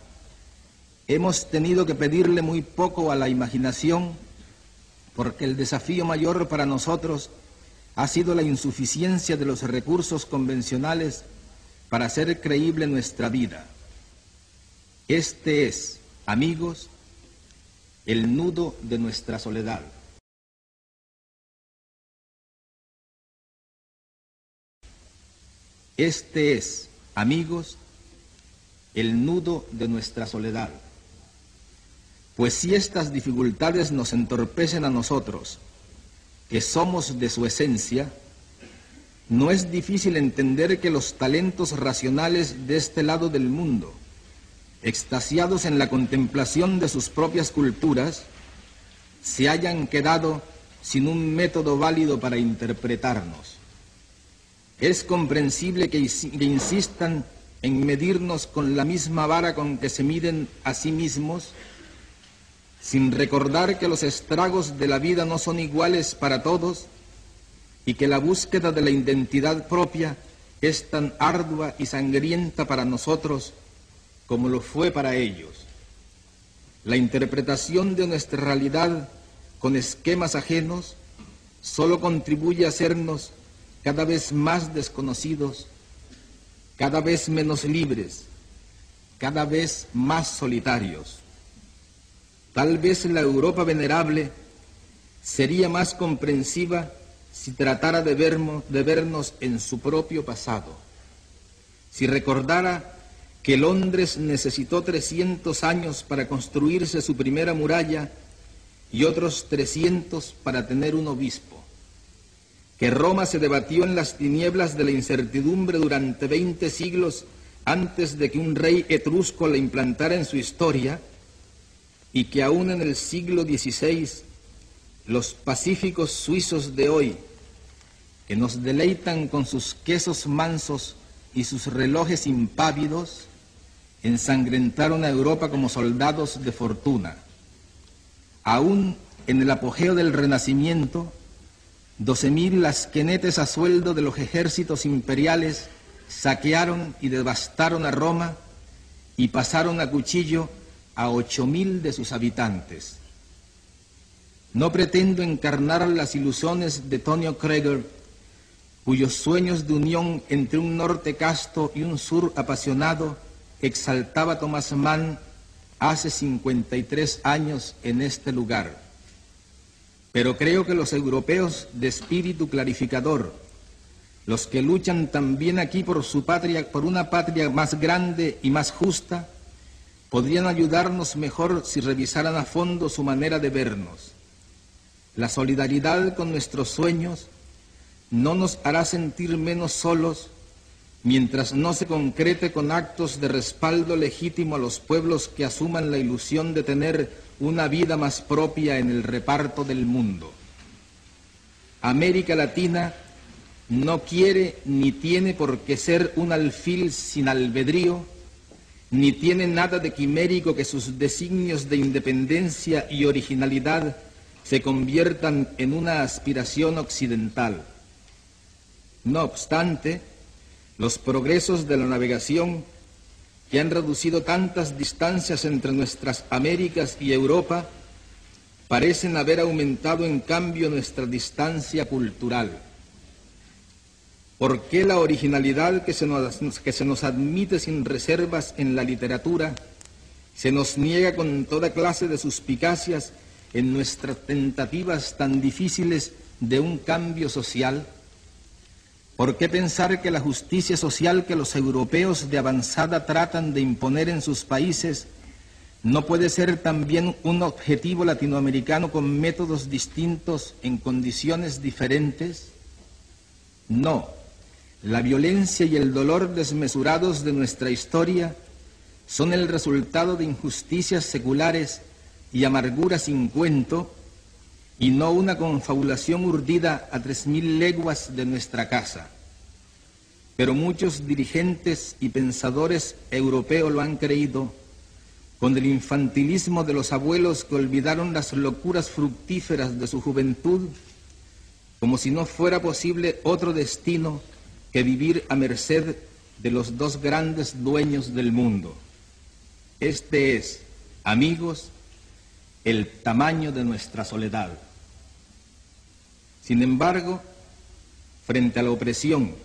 hemos tenido que pedirle muy poco a la imaginación, porque el desafío mayor para nosotros ha sido la insuficiencia de los recursos convencionales para hacer creíble nuestra vida. Este es, amigos, el nudo de nuestra soledad. Este es, amigos, el nudo de nuestra soledad. Pues si estas dificultades nos entorpecen a nosotros, que somos de su esencia, no es difícil entender que los talentos racionales de este lado del mundo, extasiados en la contemplación de sus propias culturas, se hayan quedado sin un método válido para interpretarnos. Es comprensible que insistan en medirnos con la misma vara con que se miden a sí mismos, sin recordar que los estragos de la vida no son iguales para todos y que la búsqueda de la identidad propia es tan ardua y sangrienta para nosotros como lo fue para ellos. La interpretación de nuestra realidad con esquemas ajenos solo contribuye a hacernos cada vez más desconocidos, cada vez menos libres, cada vez más solitarios. Tal vez la Europa venerable sería más comprensiva si tratara de vernos en su propio pasado, si recordara que Londres necesitó 300 años para construirse su primera muralla y otros 300 para tener un obispo, que Roma se debatió en las tinieblas de la incertidumbre durante 20 siglos antes de que un rey etrusco la implantara en su historia, y que aún en el siglo XVI los pacíficos suizos de hoy, que nos deleitan con sus quesos mansos y sus relojes impávidos, ensangrentaron a Europa como soldados de fortuna. Aún en el apogeo del Renacimiento, 12.000 lasquenetes a sueldo de los ejércitos imperiales saquearon y devastaron a Roma y pasaron a cuchillo a 8.000 de sus habitantes. No pretendo encarnar las ilusiones de Tonio Krieger, cuyos sueños de unión entre un norte casto y un sur apasionado exaltaba Thomas Mann hace 53 años en este lugar. Pero creo que los europeos de espíritu clarificador, los que luchan también aquí por su patria, por una patria más grande y más justa, podrían ayudarnos mejor si revisaran a fondo su manera de vernos. La solidaridad con nuestros sueños no nos hará sentir menos solos mientras no se concrete con actos de respaldo legítimo a los pueblos que asuman la ilusión de tener una vida más propia en el reparto del mundo. América Latina no quiere ni tiene por qué ser un alfil sin albedrío, ni tiene nada de quimérico que sus designios de independencia y originalidad se conviertan en una aspiración occidental. No obstante, los progresos de la navegación, que han reducido tantas distancias entre nuestras Américas y Europa, parecen haber aumentado en cambio nuestra distancia cultural. ¿Por qué la originalidad que se nos admite sin reservas en la literatura se nos niega con toda clase de suspicacias en nuestras tentativas tan difíciles de un cambio social? ¿Por qué pensar que la justicia social que los europeos de avanzada tratan de imponer en sus países no puede ser también un objetivo latinoamericano con métodos distintos en condiciones diferentes? No. La violencia y el dolor desmesurados de nuestra historia son el resultado de injusticias seculares y amargura sin cuento, y no una confabulación urdida a 3.000 leguas de nuestra casa. Pero muchos dirigentes y pensadores europeos lo han creído, con el infantilismo de los abuelos que olvidaron las locuras fructíferas de su juventud, como si no fuera posible otro destino que vivir a merced de los dos grandes dueños del mundo. Este es, amigos, el tamaño de nuestra soledad. Sin embargo, frente a la opresión,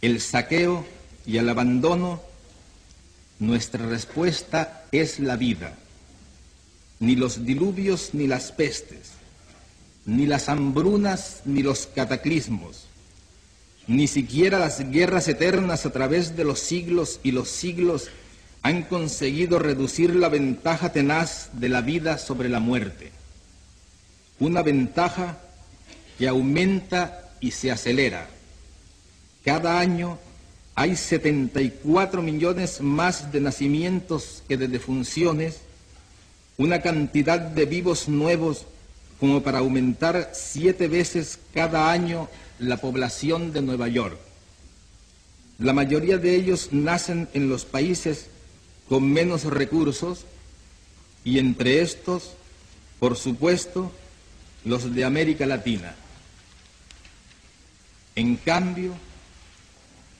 el saqueo y el abandono, nuestra respuesta es la vida. Ni los diluvios ni las pestes, ni las hambrunas ni los cataclismos, ni siquiera las guerras eternas a través de los siglos y los siglos han conseguido reducir la ventaja tenaz de la vida sobre la muerte. Una ventaja que aumenta y se acelera. Cada año hay 74 millones más de nacimientos que de defunciones, una cantidad de vivos nuevos como para aumentar 7 veces cada año la población de Nueva York. La mayoría de ellos nacen en los países con menos recursos y entre estos, por supuesto, los de América Latina. En cambio,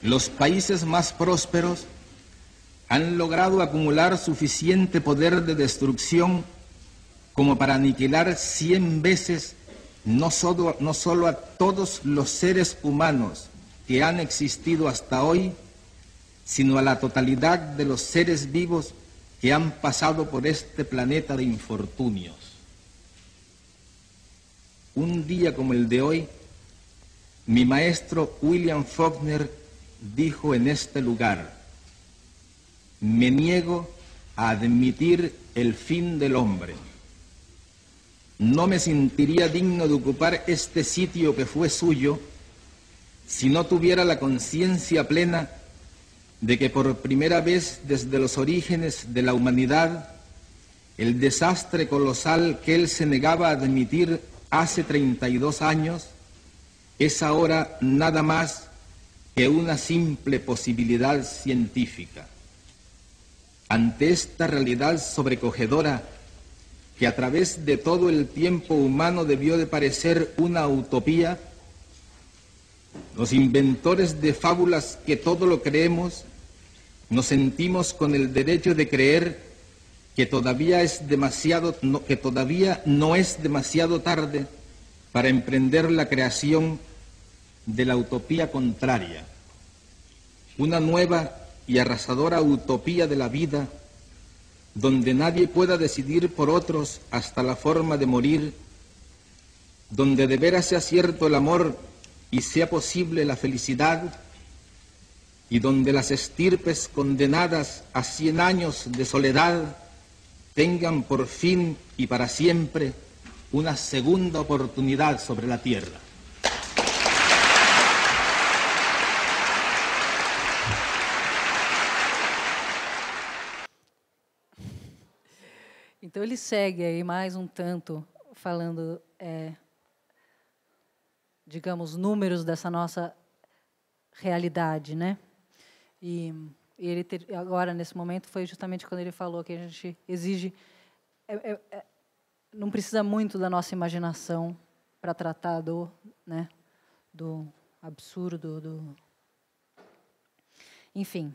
los países más prósperos han logrado acumular suficiente poder de destrucción como para aniquilar 100 veces no solo a todos los seres humanos que han existido hasta hoy, sino a la totalidad de los seres vivos que han pasado por este planeta de infortunios. Un día como el de hoy, mi maestro William Faulkner dijo en este lugar: me niego a admitir el fin del hombre. No me sentiría digno de ocupar este sitio que fue suyo si no tuviera la conciencia plena de que por primera vez desde los orígenes de la humanidad, el desastre colosal que él se negaba a admitir hace 32 años es ahora nada más que una simple posibilidad científica. Ante esta realidad sobrecogedora, que a través de todo el tiempo humano debió de parecer una utopía, los inventores de fábulas que todo lo creemos nos sentimos con el derecho de creer que todavía no es demasiado tarde para emprender la creación de la utopía contraria, una nueva y arrasadora utopía de la vida, donde nadie pueda decidir por otros hasta la forma de morir, donde de veras sea cierto el amor y sea posible la felicidad, y donde las estirpes condenadas a 100 años de soledad tengan por fin y para siempre una segunda oportunidad sobre la tierra. Então ele segue aí mais um tanto falando, digamos, números dessa nossa realidade, né? E ele agora nesse momento foi justamente quando ele falou que a gente exige, não precisa muito da nossa imaginação para tratar do absurdo, enfim.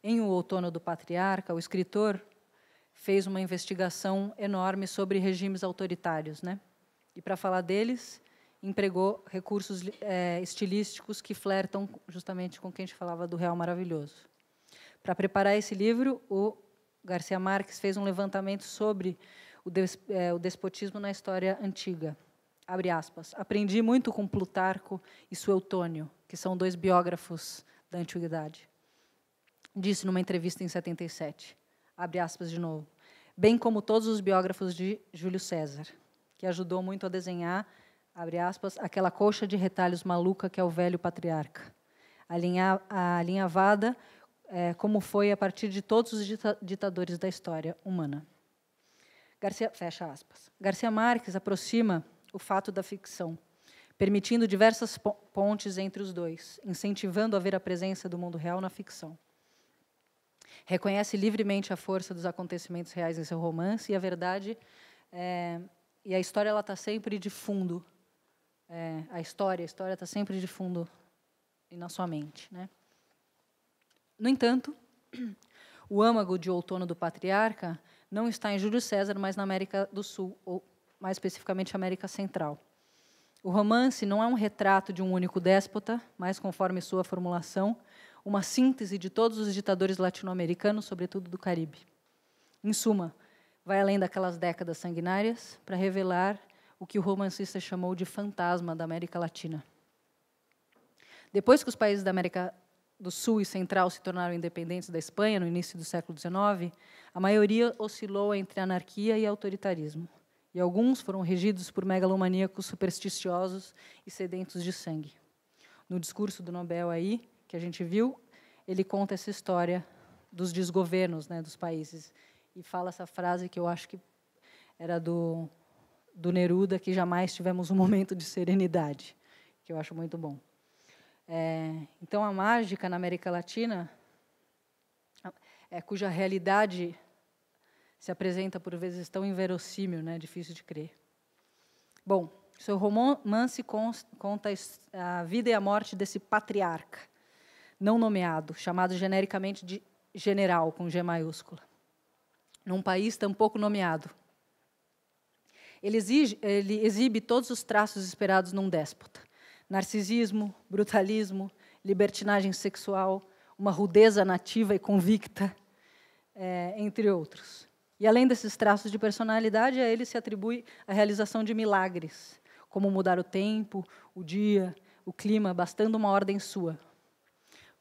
Em O Outono do Patriarca, o escritor fez uma investigação enorme sobre regimes autoritários, né? E, para falar deles, empregou recursos estilísticos que flertam justamente com o que a gente falava do Real Maravilhoso. Para preparar esse livro, o Garcia Marques fez um levantamento sobre o despotismo na história antiga. Abre aspas. Aprendi muito com Plutarco e Suetônio, que são 2 biógrafos da antiguidade. Disse numa entrevista em 77, abre aspas de novo, bem como todos os biógrafos de Júlio César, que ajudou muito a desenhar, abre aspas, aquela coxa de retalhos maluca que é o velho patriarca, alinhavada como foi a partir de todos os ditadores da história humana. Fecha aspas. Garcia Marques aproxima o fato da ficção, permitindo diversas pontes entre os dois, incentivando a ver a presença do mundo real na ficção. Reconhece livremente a força dos acontecimentos reais em seu romance e a verdade, e a história ela está sempre de fundo. A história está sempre de fundo na sua mente, né? No entanto, o âmago de Outono do Patriarca não está em Júlio César, mas na América do Sul, ou mais especificamente América Central. O romance não é um retrato de um único déspota, mas, conforme sua formulação, uma síntese de todos os ditadores latino-americanos, sobretudo do Caribe. Em suma, vai além daquelas décadas sanguinárias para revelar o que o romancista chamou de fantasma da América Latina. Depois que os países da América do Sul e Central se tornaram independentes da Espanha, no início do século XIX, a maioria oscilou entre anarquia e autoritarismo. E alguns foram regidos por megalomaníacos supersticiosos e sedentos de sangue. No discurso do Nobel aí, que a gente viu, ele conta essa história dos desgovernos, né, dos países. E fala essa frase que eu acho que era do Neruda, que jamais tivemos um momento de serenidade, que eu acho muito bom. Então, a mágica na América Latina, cuja realidade se apresenta, por vezes, tão inverossímil, né, difícil de crer. Bom, seu romance conta a vida e a morte desse patriarca, não nomeado, chamado genericamente de general, com G maiúscula, num país tampouco nomeado. Ele exibe todos os traços esperados num déspota. Narcisismo, brutalismo, libertinagem sexual, uma rudeza nativa e convicta, entre outros. E, além desses traços de personalidade, a ele se atribui a realização de milagres, como mudar o tempo, o dia, o clima, bastando uma ordem sua.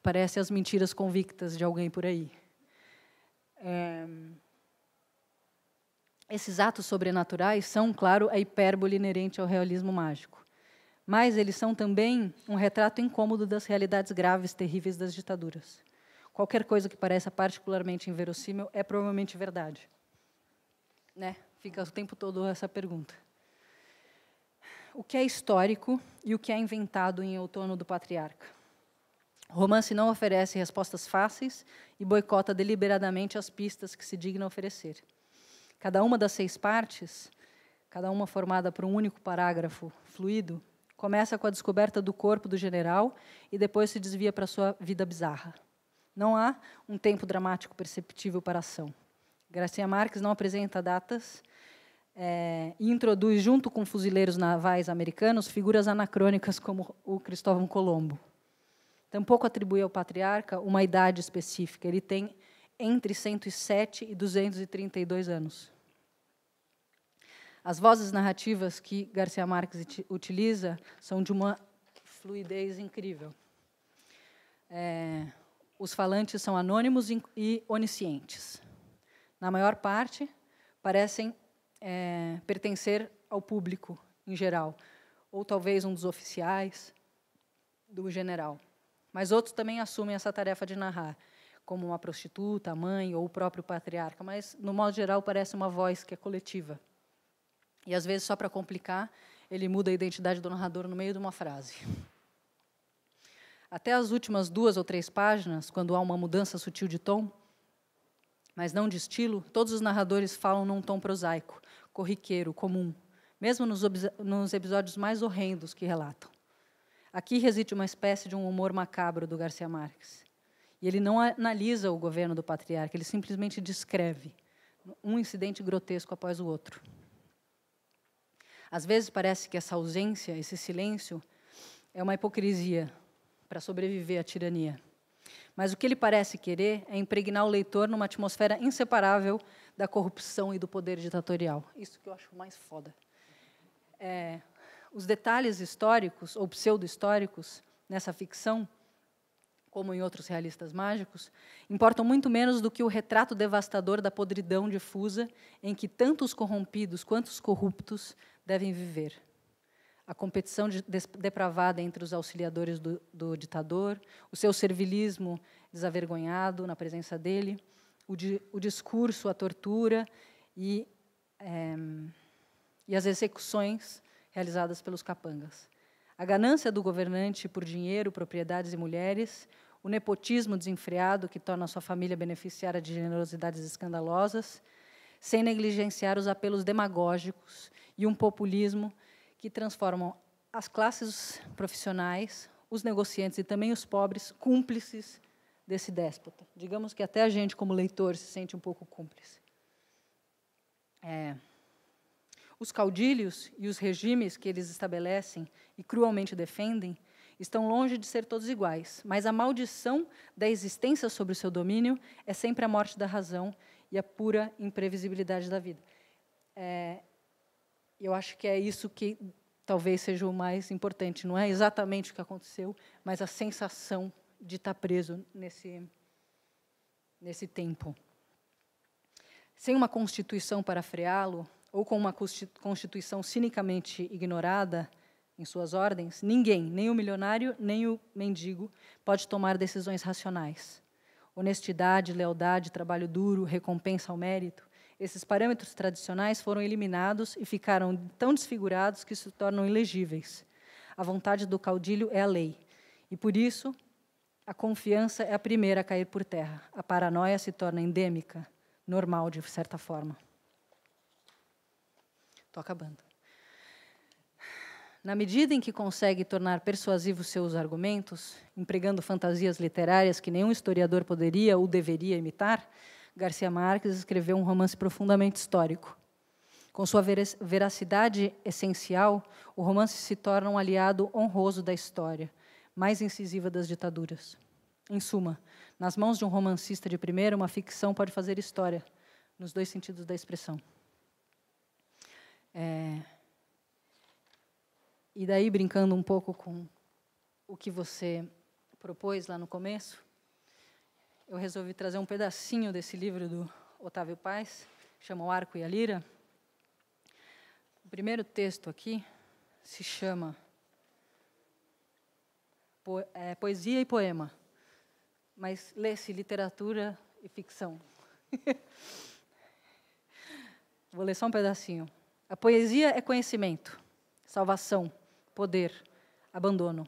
Parece as mentiras convictas de alguém por aí. Esses atos sobrenaturais são, claro, a hipérbole inerente ao realismo mágico. Mas eles são também um retrato incômodo das realidades graves, terríveis das ditaduras. Qualquer coisa que pareça particularmente inverossímil é provavelmente verdade. Né? Fica o tempo todo essa pergunta. O que é histórico e o que é inventado em Outono do Patriarca? O romance não oferece respostas fáceis e boicota deliberadamente as pistas que se digna oferecer. Cada uma das 6 partes, cada uma formada por um único parágrafo fluido, Começa com a descoberta do corpo do general e depois se desvia para sua vida bizarra. Não há um tempo dramático perceptível para a ação. Garcia Marques não apresenta datas e introduz, junto com fuzileiros navais americanos, figuras anacrônicas como o Cristóvão Colombo. Tampouco atribui ao patriarca uma idade específica. Ele tem entre 107 e 232 anos. As vozes narrativas que Garcia Marques utiliza são de uma fluidez incrível. Os falantes são anônimos e oniscientes. Na maior parte, parecem pertencer ao público em geral, ou talvez um dos oficiais do general. Mas outros também assumem essa tarefa de narrar, como uma prostituta, a mãe ou o próprio patriarca, mas, no modo geral, parece uma voz que é coletiva. E, às vezes, só para complicar, ele muda a identidade do narrador no meio de uma frase. Até as últimas 2 ou 3 páginas, quando há uma mudança sutil de tom, mas não de estilo, todos os narradores falam num tom prosaico, corriqueiro, comum, mesmo nos episódios mais horrendos que relatam. Aqui reside uma espécie de um humor macabro do Garcia Marques. E ele não analisa o governo do patriarca, ele simplesmente descreve um incidente grotesco após o outro. Às vezes parece que essa ausência, esse silêncio, é uma hipocrisia para sobreviver à tirania. Mas o que ele parece querer é impregnar o leitor numa atmosfera inseparável da corrupção e do poder ditatorial. Isso que eu acho mais foda. Os detalhes históricos ou pseudo-históricos nessa ficção, como em outros realistas mágicos, importam muito menos do que o retrato devastador da podridão difusa em que tanto os corrompidos quanto os corruptos devem viver. A competição depravada entre os auxiliadores do ditador, o seu servilismo desavergonhado na presença dele, o discurso, a tortura e as execuções realizadas pelos capangas. A ganância do governante por dinheiro, propriedades e mulheres, o nepotismo desenfreado que torna a sua família beneficiária de generosidades escandalosas, sem negligenciar os apelos demagógicos e um populismo que transformam as classes profissionais, os negociantes e também os pobres cúmplices desse déspota. Digamos que até a gente, como leitor, se sente um pouco cúmplice. Os caudilhos e os regimes que eles estabelecem e cruelmente defendem estão longe de ser todos iguais, mas a maldição da existência sobre o seu domínio é sempre a morte da razão e a pura imprevisibilidade da vida. Eu acho que é isso que talvez seja o mais importante. Não é exatamente o que aconteceu, mas a sensação de estar preso nesse tempo. Sem uma constituição para freá-lo, ou com uma constituição cinicamente ignorada em suas ordens, ninguém, nem o milionário, nem o mendigo, pode tomar decisões racionais. Honestidade, lealdade, trabalho duro, recompensa ao mérito, esses parâmetros tradicionais foram eliminados e ficaram tão desfigurados que se tornam ilegíveis. A vontade do caudilho é a lei. E, por isso, a confiança é a primeira a cair por terra. A paranoia se torna endêmica, normal, de certa forma. Estou acabando. Na medida em que consegue tornar persuasivos seus argumentos, empregando fantasias literárias que nenhum historiador poderia ou deveria imitar, Garcia Marques escreveu um romance profundamente histórico. Com sua veracidade essencial, o romance se torna um aliado honroso da história, mais incisiva das ditaduras. Em suma, nas mãos de um romancista de primeira, uma ficção pode fazer história, nos 2 sentidos da expressão. E daí, brincando um pouco com o que você propôs lá no começo, eu resolvi trazer um pedacinho desse livro do Otávio Paz, que chama O Arco e a Lira. O primeiro texto aqui se chama Poesia e Poema, mas lê-se literatura e ficção. Vou ler só um pedacinho. A poesia é conhecimento, salvação, poder, abandono.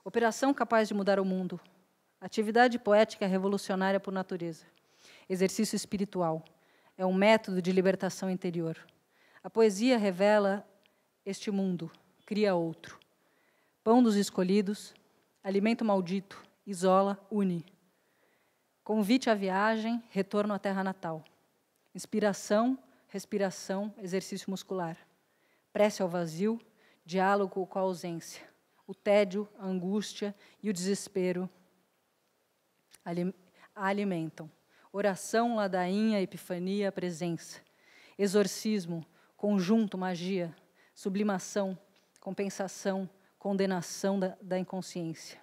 Operação capaz de mudar o mundo. Atividade poética revolucionária por natureza. Exercício espiritual. É um método de libertação interior. A poesia revela este mundo, cria outro. pão dos escolhidos, alimento maldito, isola, une. Convite à viagem, retorno à terra natal. Inspiração, respiração, exercício muscular. Prece ao vazio, diálogo com a ausência. O tédio, a angústia e o desespero a alimentam. Oração, ladainha, epifania, presença. Exorcismo, conjunto, magia. Sublimação, compensação, condenação da inconsciência.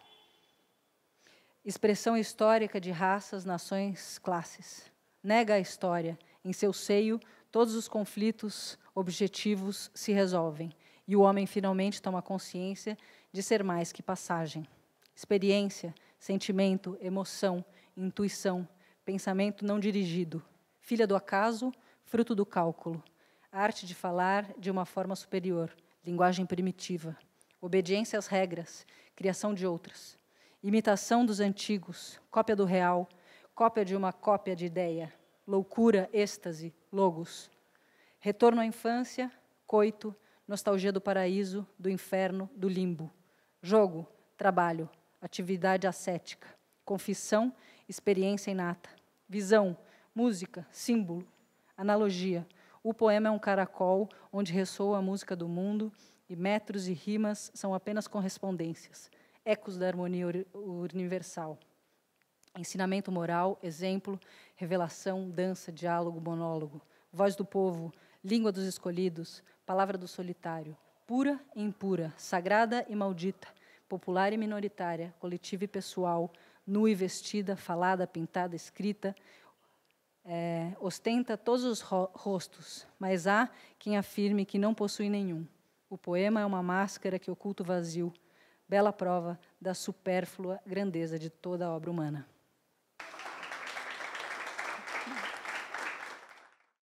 Expressão histórica de raças, nações, classes. Nega a história. Em seu seio, todos os conflitos objetivos se resolvem. E o homem finalmente toma consciência de ser mais que passagem. Experiência, sentimento, emoção, intuição, pensamento não dirigido. Filha do acaso, fruto do cálculo. Arte de falar de uma forma superior. Linguagem primitiva. Obediência às regras, criação de outras. Imitação dos antigos, cópia do real, cópia de uma cópia de ideia. Loucura, êxtase, logos. Retorno à infância, coito, nostalgia do paraíso, do inferno, do limbo. Jogo, trabalho, atividade ascética. Confissão, experiência inata. Visão, música, símbolo, analogia. O poema é um caracol onde ressoa a música do mundo e metros e rimas são apenas correspondências, ecos da harmonia universal. Ensinamento moral, exemplo, revelação, dança, diálogo, monólogo. Voz do povo, língua dos escolhidos, palavra do solitário. Pura e impura, sagrada e maldita, popular e minoritária, coletiva e pessoal, nua e vestida, falada, pintada, escrita, ostenta todos os rostos, mas há quem afirme que não possui nenhum. O poema é uma máscara que oculta o vazio, bela prova da supérflua grandeza de toda a obra humana.